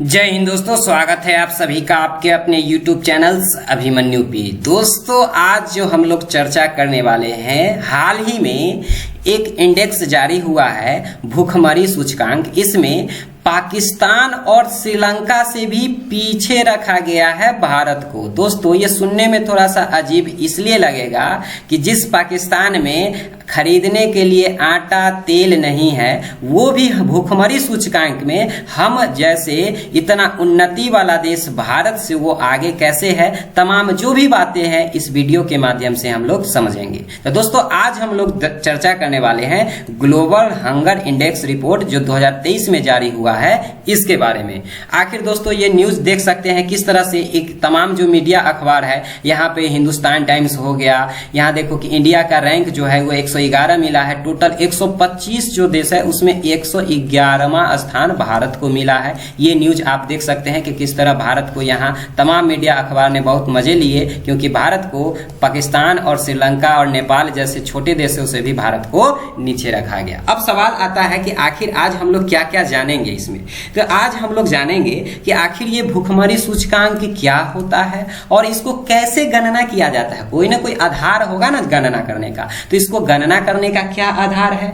जय हिंद दोस्तों, स्वागत है आप सभी का आपके अपने YouTube चैनल्स अभिमन्यु पे। दोस्तों आज जो हम लोग चर्चा करने वाले हैं, हाल ही में एक इंडेक्स जारी हुआ है भूखमरी सूचकांक। इसमें पाकिस्तान और श्रीलंका से भी पीछे रखा गया है भारत को। दोस्तों ये सुनने में थोड़ा सा अजीब इसलिए लगेगा कि जिस पाकिस्तान में खरीदने के लिए आटा तेल नहीं है, वो भी भूखमरी सूचकांक में हम जैसे इतना उन्नति वाला देश भारत से वो आगे कैसे है, तमाम जो भी बातें हैं इस वीडियो के माध्यम से हम लोग समझेंगे। तो दोस्तों आज हम लोग चर्चा करने वाले हैं ग्लोबल हंगर इंडेक्स रिपोर्ट जो 2023 में जारी हुआ है, इसके बारे में। आखिर दोस्तों ये न्यूज देख सकते हैं किस तरह से एक तमाम जो मीडिया अखबार है, यहाँ पे हिंदुस्तान टाइम्स हो गया, यहाँ देखो कि इंडिया का रैंक जो है वो 111 मिला है। टोटल 125 जो देश है उसमें 111वां स्थान भारत को मिला है। ये न्यूज आप देख सकते हैं कि किस तरह भारत को यहाँ तमाम मीडिया अखबार ने बहुत मजे लिए, क्योंकि भारत को पाकिस्तान और श्रीलंका और नेपाल जैसे छोटे देशों से भी भारत को नीचे रखा गया। अब सवाल आता है कि आखिर आज हम लोग क्या क्या जानेंगे इसमें। तो आज हम लोग जानेंगे कि आखिर ये भूखमरी सूचकांक क्या होता है और इसको कैसे गणना किया जाता है। कोई ना कोई आधार होगा ना गणना करने का, तो इसको गणना करने का क्या आधार है।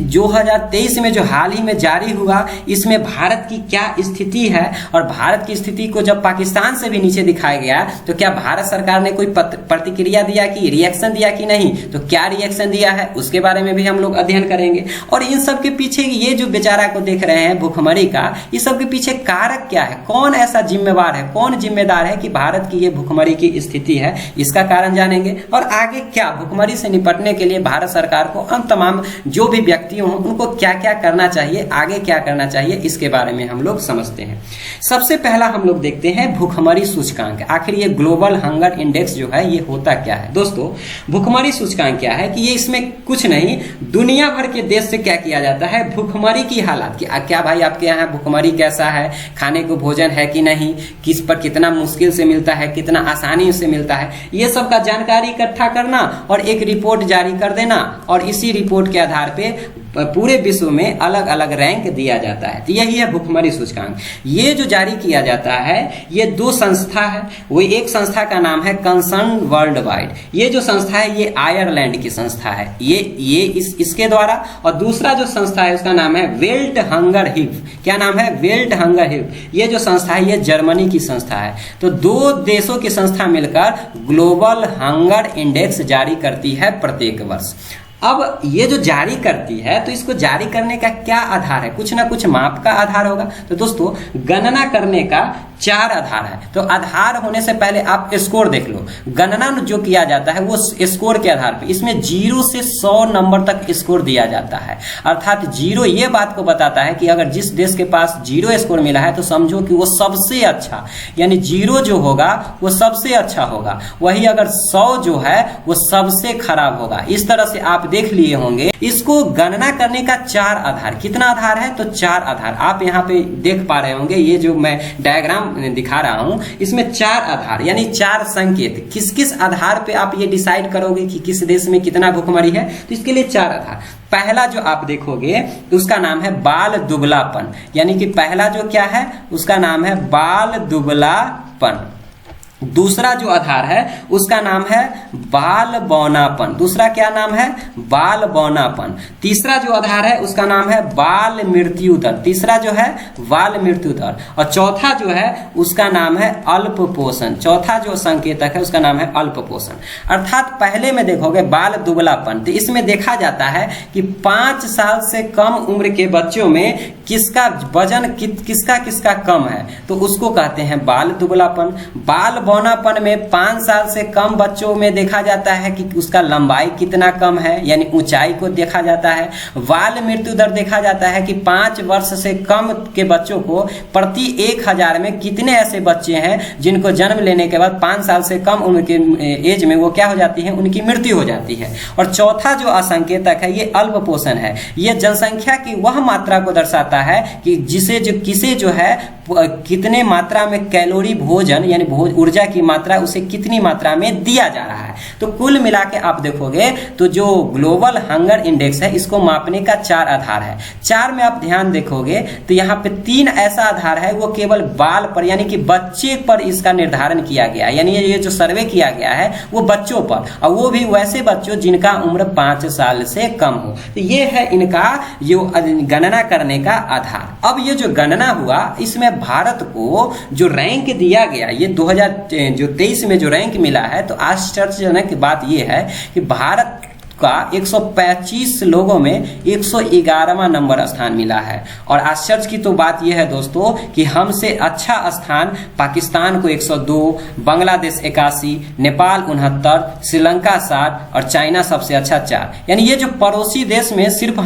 2023 में जो हाल ही में जारी हुआ, इसमें भारत की क्या स्थिति है और भारत की स्थिति को जब पाकिस्तान से भी नीचे दिखाया गया तो क्या भारत सरकार ने कोई प्रतिक्रिया दिया कि रिएक्शन दिया कि नहीं, तो क्या रिएक्शन दिया है उसके बारे में भी हम लोग अध्ययन करेंगे। और इन सब के पीछे ये जो बेचारा को देख रहे हैं भूखमरी का, इस सब के पीछे कारक क्या है, कौन ऐसा जिम्मेवार है, कौन जिम्मेदार है कि भारत की ये भूखमरी की स्थिति है, इसका कारण जानेंगे। और आगे क्या भूखमरी से निपटने के लिए भारत सरकार को हम तमाम जो भी व्यक्ति हों उनको क्या क्या करना चाहिए, आगे क्या करना चाहिए, इसके बारे में हम लोग समझते हैं। सबसे पहला हम लोग देखते हैं भूखमरी सूचकांक। आखिर ये ग्लोबल हंगर इंडेक्स जो है ये होता क्या है। दोस्तों भूखमरी सूचकांक क्या है कि ये इसमें कुछ नहीं, दुनिया भर के देश से क्या किया जाता है, भूखमरी की हालत की क्या भाई आपके यहाँ भूखमरी कैसा है, खाने को भोजन है कि नहीं, किस पर कितना मुश्किल से मिलता है, कितना आसानी से मिलता है, ये सब का जानकारी इकट्ठा करना और एक रिपोर्ट जारी कर देना, और इसी रिपोर्ट के आधार पे पूरे विश्व में अलग अलग रैंक दिया जाता है। तो यही है भूखमरी सूचकांक। ये जो जारी किया जाता है ये दो संस्था है। वो एक संस्था का नाम है कंसर्न वर्ल्ड वाइड। ये जो संस्था है ये आयरलैंड की संस्था है, ये इसके द्वारा। और दूसरा जो संस्था है उसका नाम है वेल्ट हंगर हिल्फ। क्या नाम है, वेल्ट हंगर हिल्फ। ये जो संस्था है ये जर्मनी की संस्था है। तो दो देशों की संस्था मिलकर ग्लोबल हंगर इंडेक्स जारी करती है प्रत्येक वर्ष। अब ये जो जारी करती है तो इसको जारी करने का क्या आधार है, कुछ ना कुछ माप का आधार होगा। तो दोस्तों गणना करने का 4 आधार है। तो आधार होने से पहले आप स्कोर देख लो। गणना जो किया जाता है वो स्कोर के आधार पे, इसमें 0 से 100 नंबर तक स्कोर दिया जाता है। अर्थात 0 ये बात को बताता है कि अगर जिस देश के पास 0 स्कोर मिला है तो समझो कि वो सबसे अच्छा, यानी 0 जो होगा वो सबसे अच्छा होगा, वही अगर 100 जो है वो सबसे खराब होगा। इस तरह से आप देख लिए होंगे। इसको गणना करने का 4 आधार, कितना आधार है तो 4 आधार आप यहाँ पे देख पा रहे होंगे। ये जो मैं डायग्राम दिखा रहा हूं इसमें 4 आधार यानी 4 संकेत, किस किस आधार पे आप ये डिसाइड करोगे कि किस देश में कितना भूखमरी है, तो इसके लिए 4 आधार। पहला जो आप देखोगे उसका नाम है बाल दुबलापन, यानी कि पहला जो क्या है उसका नाम है बाल दुबलापन। दूसरा जो आधार है उसका नाम है बाल बौनापन। दूसरा क्या नाम है, बाल बौनापन। तीसरा जो आधार है उसका नाम है बाल मृत्यु दर। तीसरा जो है बाल मृत्यु दर। और चौथा जो है उसका नाम है अल्प पोषण। चौथा जो संकेतक है उसका नाम है अल्प पोषण। अर्थात पहले में देखोगे बाल दुबलापन, तो इसमें देखा जाता है कि 5 साल से कम उम्र के बच्चों में किसका वजन किसका कम है, तो उसको कहते हैं बाल दुबलापन। बाल बौनापन में 5 साल से कम बच्चों में देखा जाता है कि उसका लंबाई कितना कम है, यानी ऊंचाई को देखा जाता है। बाल मृत्यु दर देखा जाता है कि 5 वर्ष से कम के बच्चों को प्रति 1000 में कितने ऐसे बच्चे हैं जिनको जन्म लेने के बाद 5 साल से कम उम्र के एज में वो क्या हो जाती है, उनकी मृत्यु हो जाती है। और चौथा जो असंकेतक है ये अल्प पोषण है। ये जनसंख्या की वह मात्रा को दर्शाता है कि किसे जो है कितने मात्रा में कैलोरी भोजन यानी ऊर्जा की मात्रा उसे कितनी मात्रा में दिया जा रहा है। तो कुल मिला के आप देखोगे तो जो ग्लोबल हंगर इंडेक्स है इसको मापने का 4 आधार है। 4 में आप ध्यान देखोगे तो यहाँ पे 3 ऐसा आधार है वो केवल बाल पर यानी कि बच्चे पर इसका निर्धारण किया गया है, यानी ये जो सर्वे किया गया है वो बच्चों पर, और वो भी वैसे बच्चों जिनका उम्र 5 साल से कम हो। तो ये है इनका जो गणना करने का आधार। अब ये जो गणना हुआ इसमें भारत को जो रैंक दिया गया, ये 2023 में जो रैंक मिला है, तो आश्चर्यजनक बात ये है कि भारत का 125 लोगों में 111वां नंबर स्थान मिला है। और आश्चर्य की तो बात यह है दोस्तों कि हमसे अच्छा स्थान पाकिस्तान को 102, बांग्लादेश 81, नेपाल 69, श्रीलंका 60 और चाइना सबसे अच्छा 4। यानी ये जो पड़ोसी देश में सिर्फ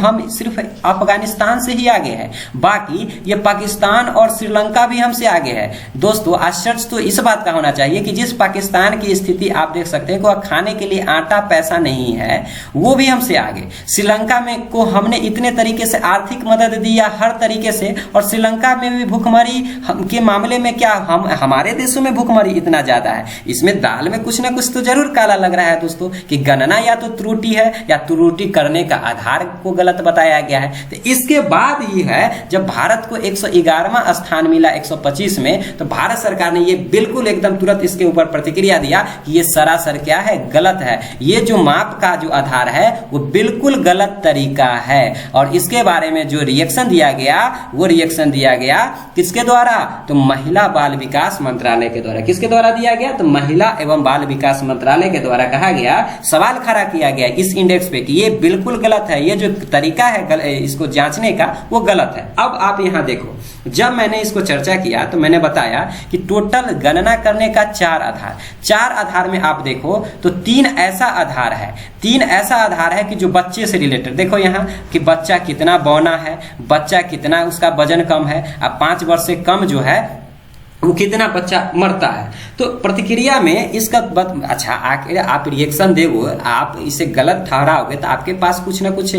अफगानिस्तान से ही आगे है, बाकी ये पाकिस्तान और श्रीलंका भी हमसे आगे है। दोस्तों आश्चर्य तो इस बात का होना चाहिए कि जिस पाकिस्तान की स्थिति आप देख सकते हैं कि खाने के लिए आटा पैसा नहीं है, वो भी हमसे आगे। श्रीलंका में को हमने इतने तरीके से आर्थिक मदद दी हर तरीके से, और श्रीलंका में भी भूखमरी के मामले में क्या हमारे देशों में भूखमरी इतना ज्यादा है। इसमें दाल में कुछ ना कुछ तो जरूर काला लग रहा है दोस्तों, कि गणना या तो त्रुटि है या त्रुटि करने का आधार को गलत बताया गया है। तो इसके बाद ही है जब भारत को 111वां स्थान मिला 125 में, तो भारत सरकार ने ये बिल्कुल एकदम तुरंत इसके ऊपर प्रतिक्रिया दिया कि ये सरासर क्या है, गलत है। ये जो माप का जो आधार है वो बिल्कुल गलत तरीका है। और इसके बारे में जो रिएक्शन दिया गया वो रिएक्शन दिया गया किसके द्वारा, तो महिला बाल विकास मंत्रालय के द्वारा। किसके द्वारा दिया गया, तो महिला एवं बाल विकास मंत्रालय के द्वारा कहा गया, सवाल खड़ा किया गया इस इंडेक्स पे कि ये बिल्कुल गलत है, ये जो तरीका है इसको जांचने का वो गलत है। अब आप यहां देखो, जब मैंने इसको चर्चा किया तो मैंने बताया कि टोटल गणना करने का 4 आधार में आप देखो तो 3 ऐसा आधार है कि जो बच्चे से रिलेटेड, देखो यहाँ कि बच्चा कितना बौना है, बच्चा कितना उसका वजन कम है, अब 5 वर्ष से कम जो है वो कितना बच्चा मरता है। तो प्रतिक्रिया में इसका अच्छा आप रिएक्शन दोगे, आप इसे गलत ठहराओगे तो आपके पास कुछ ना कुछ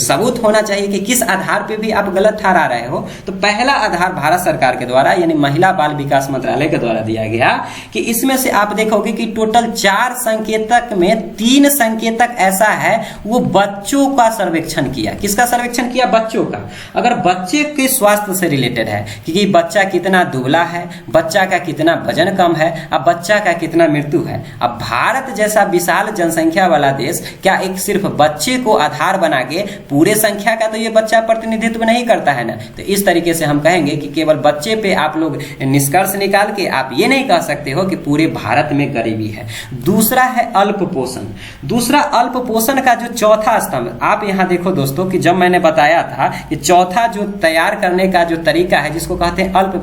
सबूत होना चाहिए कि किस आधार पे भी आप गलत ठहरा रहे हो। तो पहला आधार भारत सरकार के द्वारा यानी महिला बाल विकास मंत्रालय के द्वारा दिया गया कि इसमें से आप देखोगे कि टोटल 4 संकेतक में 3 संकेतक ऐसा है वो बच्चों का सर्वेक्षण किया। किसका सर्वेक्षण किया, बच्चों का। अगर बच्चे के स्वास्थ्य से रिलेटेड है कि बच्चा कितना दुबला है, बच्चा का कितना वजन कम है, अब बच्चा का कितना मृत्यु है। अब भारत जैसा विशाल जनसंख्या वाला देश क्या एक सिर्फ बच्चे को आधार बना के पूरे संख्या का तो ये बच्चा प्रतिनिधित्व नहीं करता है ना। तो इस तरीके से हम कहेंगे कि केवल बच्चे पे आप लोग निष्कर्ष निकाल के आप ये नहीं कह सकते हो कि पूरे भारत में गरीबी है। दूसरा है अल्प पोषण। दूसरा अल्प पोषण का जो चौथा स्तंभ आप यहाँ देखो दोस्तों कि जब मैंने बताया था कि चौथा जो तैयार करने का जो तरीका है जिसको कहते हैं अल्प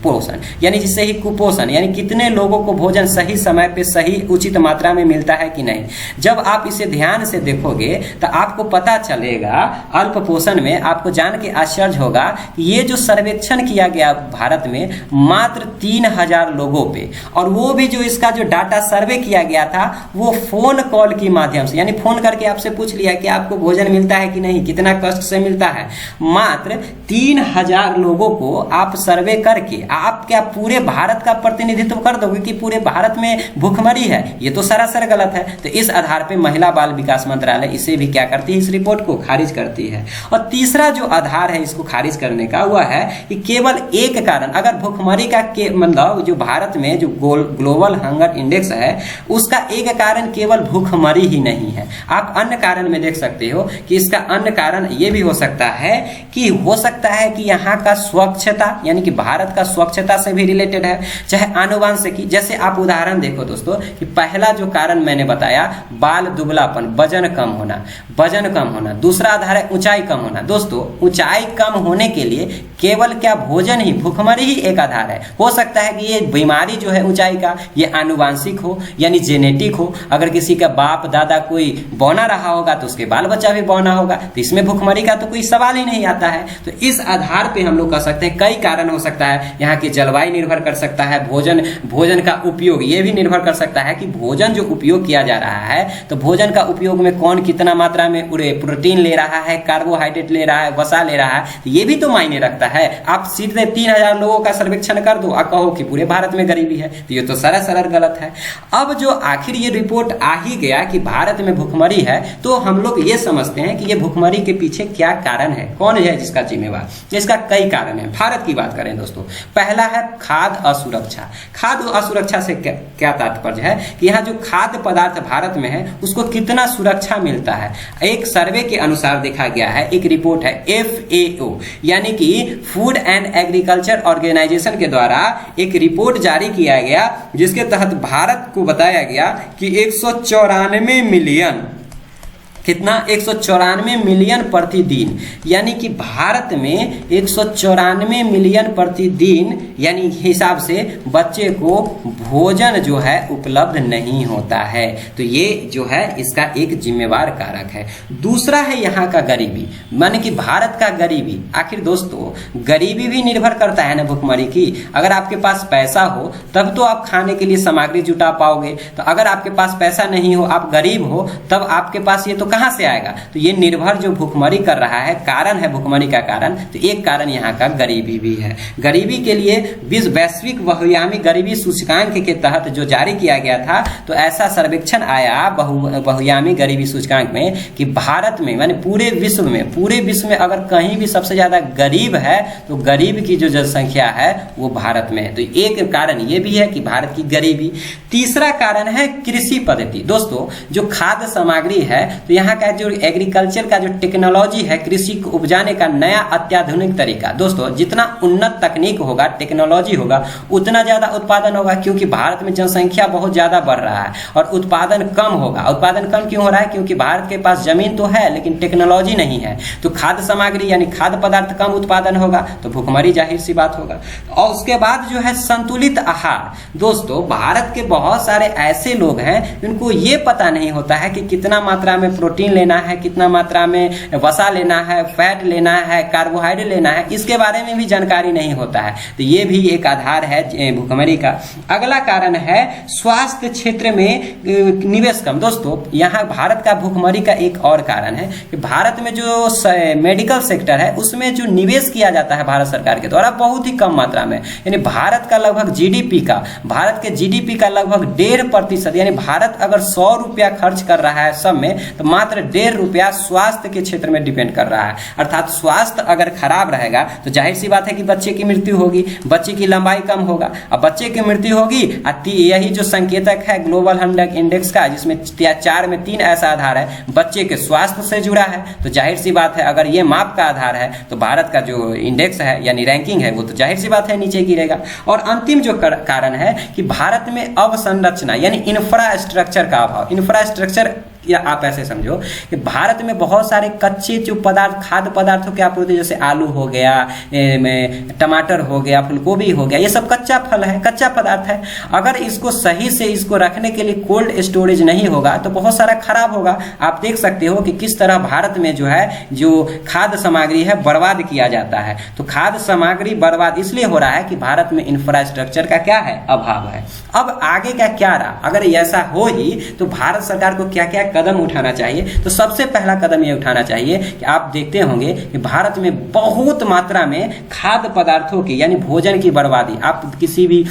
पोषण, यानी जिससे ही कुपोषण, यानी कितने लोगों को भोजन सही समय पे सही उचित मात्रा में मिलता है कि नहीं। जब आप इसे ध्यान से देखोगे तो आपको पता चलेगा अल्प पोषण में, आपको जान के आश्चर्य होगा कि ये जो सर्वेक्षण किया गया भारत में मात्र 3000 लोगों पे, और वो भी जो इसका जो डाटा सर्वे किया गया था वो फोन कॉल के माध्यम से, यानी फोन करके आपसे पूछ लिया कि आपको भोजन मिलता है कि नहीं, कितना कष्ट से मिलता है। मात्र 3000 लोगों को आप सर्वे करके आप क्या पूरे भारत का प्रतिनिधित्व कर दोगे कि पूरे भारत में भूखमरी है? ये तो सरासर गलत है। तो इस आधार पे महिला बाल विकास मंत्रालय इसे भी क्या करती है, इस रिपोर्ट को खारिज करती है। और तीसरा जो आधार है इसको खारिज करने का हुआ है कि केवल एक कारण, अगर भूखमरी का मतलब जो भारत में जो ग्लोबल हंगर इंडेक्स है उसका एक कारण केवल भूखमरी ही नहीं है। आप अन्य कारण में देख सकते हो कि इसका अन्य कारण ये भी हो सकता है कि यहाँ का स्वच्छता, यानी कि भारत का स्वच्छता से भी रिलेटेड है, चाहे आनुवंशिकी। जैसे आप उदाहरण देखो दोस्तों कि पहला जो कारण मैंने बताया बाल दुबलापन, वजन कम होना। दूसरा आधार है ऊंचाई कम होना। दोस्तों ऊंचाई कम होने के लिए केवल क्या भोजन ही, भूखमरी ही एक आधार है। हो सकता है कि ये बीमारी जो है ऊंचाई का ये आनुवंशिक हो यानी जेनेटिक हो। अगर किसी का बाप दादा कोई बौना रहा होगा तो उसके बाल बच्चा भी बौना होगा, तो इसमें भूखमरी का तो कोई सवाल ही नहीं आता है। तो इस आधार पे हम लोग कह सकते हैं कई कारण हो सकता है। यहाँ की जलवायु निर्भर कर सकता है, भोजन का उपयोग ये भी निर्भर कर सकता है कि भोजन जो उपयोग किया जा रहा है तो भोजन का उपयोग में कौन कितना मात्रा में प्रोटीन ले रहा है, कार्बोहाइड्रेट ले रहा है, वसा ले रहा है, ये भी तो मायने रखता सकता है? आप सीधे 3000 लोगों का सर्वेक्षण कर दो और कहो कि पूरे भारत में गरीबी है, तो ये तो सरासर गलत है। अब जो आखिर ये रिपोर्ट आ ही गया कि भारत में भुखमरी है, तो हम लोग ये समझते हैं कि ये भुखमरी के पीछे क्या कारण है, कौन है जिसका जिम्मेवार। इसका कई कारण है। भारत की बात करें दोस्तों, पहला है खाद्य असुरक्षा। खाद्य असुरक्षा से क्या तात्पर्य है कि यहाँ जो खाद्य पदार्थ भारत में है उसको कितना सुरक्षा मिलता है। एक सर्वे के अनुसार देखा गया है, एक रिपोर्ट है FAO यानी कि फूड एंड एग्रीकल्चर ऑर्गेनाइजेशन के द्वारा एक रिपोर्ट जारी किया गया, जिसके तहत भारत को बताया गया कि 194 मिलियन, कितना, 194 मिलियन प्रतिदिन, यानी कि भारत में 194 मिलियन प्रतिदिन यानी हिसाब से बच्चे को भोजन जो है उपलब्ध नहीं होता है। तो ये जो है इसका एक जिम्मेवार कारक है। दूसरा है यहाँ का गरीबी, माने कि भारत का गरीबी। आखिर दोस्तों गरीबी भी निर्भर करता है ना भुखमरी की। अगर आपके पास पैसा हो तब तो आप खाने के लिए सामग्री जुटा पाओगे, तो अगर आपके पास पैसा नहीं हो, आप गरीब हो, तब आपके पास ये तो कहाँ से आएगा। तो ये निर्भर जो भुखमरी कर रहा है, कारण है भुखमरी का कारण, तो एक कारण यहाँ का गरीबी भी है। गरीबी के लिए वैश्विक बहुआयामी गरीबी सूचकांक के तहत जो जारी किया गया था, तो ऐसा सर्वेक्षण आया बहुआयामी गरीबी सूचकांक में कि भारत में माने पूरे विश्व में अगर कहीं भी सबसे ज्यादा गरीब है तो गरीब की जो जनसंख्या है वो भारत में है। तो एक कारण ये भी है कि भारत की गरीबी। तीसरा कारण है कृषि पद्धति। दोस्तों जो खाद्य सामग्री है, तो यहाँ का जो एग्रीकल्चर का जो टेक्नोलॉजी है, कृषि को उपजाने का नया अत्याधुनिक तरीका। दोस्तों जितना उन्नत तकनीक होगा, टेक्नोलॉजी होगा, उतना ज्यादा उत्पादन होगा, क्योंकि भारत में जनसंख्या बहुत ज्यादा बढ़ रहा है और उत्पादन कम होगा। उत्पादन कम क्यों हो रहा है? क्योंकि भारत के पास जमीन तो है लेकिन टेक्नोलॉजी नहीं है। तो खाद्य सामग्री यानी खाद्य पदार्थ कम उत्पादन होगा तो भुखमरी जाहिर सी बात होगा। और उसके बाद जो है संतुलित आहार। दोस्तों भारत के बहुत सारे ऐसे लोग हैं जिनको ये पता नहीं होता है कि कितना मात्रा में प्रोटीन लेना है, कितना मात्रा में वसा लेना है, फैट लेना है, कार्बोहाइड्रेट लेना है, इसके बारे में भी जानकारी नहीं होता है। तो ये भी एक आधार है भुखमरी का। अगला कारण है स्वास्थ्य क्षेत्र में निवेश कम। दोस्तों यहाँ भारत का भुखमरी का एक और कारण है कि भारत में जो मेडिकल सेक्टर है उसमें जो निवेश किया जाता है भारत सरकार के द्वारा बहुत ही कम मात्रा में, यानी भारत का लगभग भारत के जीडीपी का लगभग 1.5%, यानी भारत अगर 100 रुपया खर्च कर रहा है सब में, तो मात्र 1.5 रुपया स्वास्थ्य के क्षेत्र में डिपेंड कर रहा है। अर्थात स्वास्थ्य अगर खराब रहेगा तो जाहिर सी बात है कि बच्चे की मृत्यु होगी, बच्चे की लंबाई कम होगा। अब बच्चे की मृत्यु होगी, यही जो संकेतक है ग्लोबल हेल्थ इंडेक्स का, जिसमें 4 में 3 ऐसा आधार है बच्चे के स्वास्थ्य से जुड़ा है, तो जाहिर सी बात है अगर ये माप का आधार है तो भारत का जो इंडेक्स है यानी रैंकिंग है वो तो जाहिर सी बात है नीचे गिरेगा। और अंतिम जो कारण है कि भारत में अवसंरचना यानी इंफ्रास्ट्रक्चर का अभाव। इंफ्रास्ट्रक्चर या आप ऐसे समझो कि भारत में बहुत सारे कच्चे जो पदार्थ, खाद्य पदार्थों की आपूर्ति, जैसे आलू हो गया, टमाटर हो गया, फूलगोभी हो गया, ये सब कच्चा फल है, कच्चा पदार्थ है। अगर इसको सही से इसको रखने के लिए कोल्ड स्टोरेज नहीं होगा तो बहुत सारा खराब होगा। आप देख सकते हो कि किस तरह भारत में जो है जो खाद्य सामग्री है बर्बाद किया जाता है। तो खाद्य सामग्री बर्बाद इसलिए हो रहा है कि भारत में इंफ्रास्ट्रक्चर का क्या है, अभाव है। अब आगे का क्या रहा, अगर ऐसा हो ही तो भारत सरकार को क्या क्या कदम उठाना चाहिए। तो सबसे पहला कदम ये उठाना चाहिए कि आप देखते होंगे कि भारत में बहुत मात्रा में खाद्य पदार्थों की यानी भोजन की बर्बादी, आप किसी भी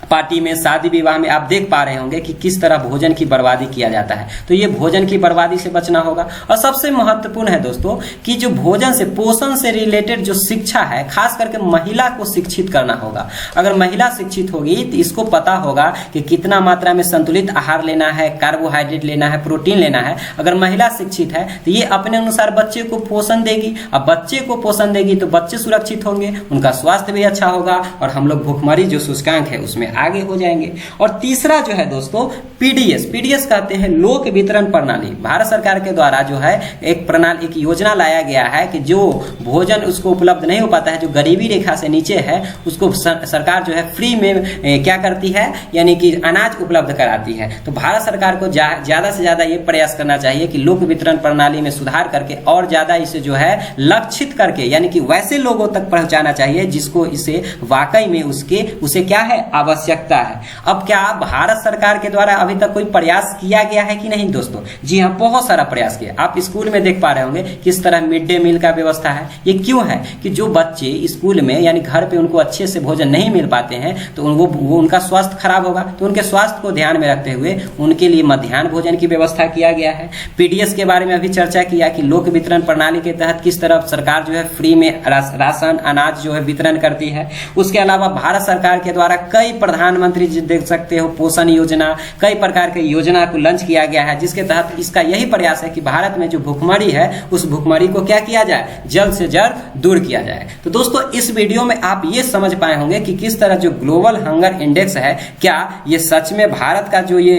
पार्टी में, शादी विवाह में आप देख पा रहे होंगे कि किस तरह भोजन की बर्बादी किया जाता है। तो ये भोजन की बर्बादी से बचना होगा। और सबसे महत्वपूर्ण है दोस्तों कि जो भोजन से, पोषण से रिलेटेड जो शिक्षा है, खास करके महिला को शिक्षित करना होगा। अगर महिला शिक्षित होगी तो इसको पता होगा कि कितना मात्रा में संतुलित आहार लेना है, कार्बोहाइड्रेट लेना है, प्रोटीन लेना है। अगर महिला शिक्षित है तो ये अपने अनुसार बच्चे को पोषण देगी। अब बच्चे को पोषण देगी तो बच्चे सुरक्षित होंगे, उनका स्वास्थ्य भी अच्छा होगा और हम लोग भुखमरी जो सूचकांक है उसमें आगे हो जाएंगे। और तीसरा जो है दोस्तों पीडीएस कहते हैं लोक वितरण प्रणाली। भारत सरकार के द्वारा जो है एक योजना लाया गया है कि जो भोजन उसको उपलब्ध नहीं हो पाता है, जो गरीबी रेखा से नीचे है, उसको सरकार जो है फ्री में क्या करती है, यानी कि अनाज उपलब्ध कराती है। तो भारत सरकार को ज्यादा से ज्यादा ये प्रयास करना चाहिए कि लोक वितरण प्रणाली में सुधार करके और ज्यादा इसे जो है लक्षित करके, यानी कि वैसे लोगों तक पहुंचाना चाहिए जिसको इसे वाकई में उसे क्या है, आवश्यक आवश्यकता है। अब क्या भारत सरकार के द्वारा अभी तक कोई प्रयास किया गया है कि नहीं दोस्तों? जी हाँ, बहुत सारा प्रयास किया। आप स्कूल में देख पा रहे होंगे किस तरह मिड डे मील का व्यवस्था है। ये क्यों है कि जो बच्चे स्कूल में यानी घर पे उनको अच्छे से भोजन नहीं मिल पाते हैं तो वो उनका स्वास्थ्य खराब होगा, तो उनके स्वास्थ्य को ध्यान में रखते हुए उनके लिए मध्याह्न भोजन की व्यवस्था किया गया है। पीडीएस के बारे में अभी चर्चा किया कि लोक वितरण प्रणाली के तहत किस तरह सरकार जो है फ्री में राशन अनाज जो है वितरण करती है। उसके अलावा भारत सरकार के द्वारा कई प्रधानमंत्री जी देख सकते हो पोषण योजना, कई प्रकार की योजना को लॉन्च किया गया है, जिसके तहत इसका यही प्रयास है कि भारत में जो भुखमरी है उस भुखमरी को क्या किया जाए, जल्द से जल्द दूर किया जाए। तो दोस्तों इस वीडियो में आप ये समझ पाए होंगे कि किस तरह जो ग्लोबल हंगर इंडेक्स है, क्या ये सच में भारत का जो ये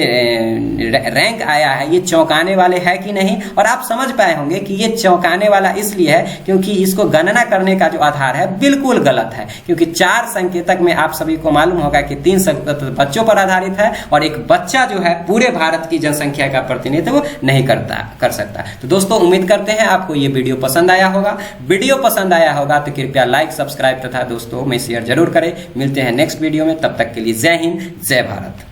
रैंक आया है ये चौंकाने वाले है कि नहीं। और आप समझ पाए होंगे कि ये चौंकाने वाला इसलिए है क्योंकि इसको गणना करने का जो आधार है बिल्कुल गलत है, क्योंकि 4 संकेतक में आप सभी को मालूम होगा कि 3 संकेतक बच्चों पर आधारित है और एक बच्चा जो है पूरे भारत की जनसंख्या का प्रतिनिधित्व नहीं कर सकता। तो दोस्तों उम्मीद करते हैं आपको ये वीडियो पसंद आया होगा। वीडियो पसंद आया होगा तो कृपया लाइक, सब्सक्राइब तथा दोस्तों में शेयर जरूर करें। मिलते हैं नेक्स्ट वीडियो में, तब तक के लिए जय हिंद, जय भारत।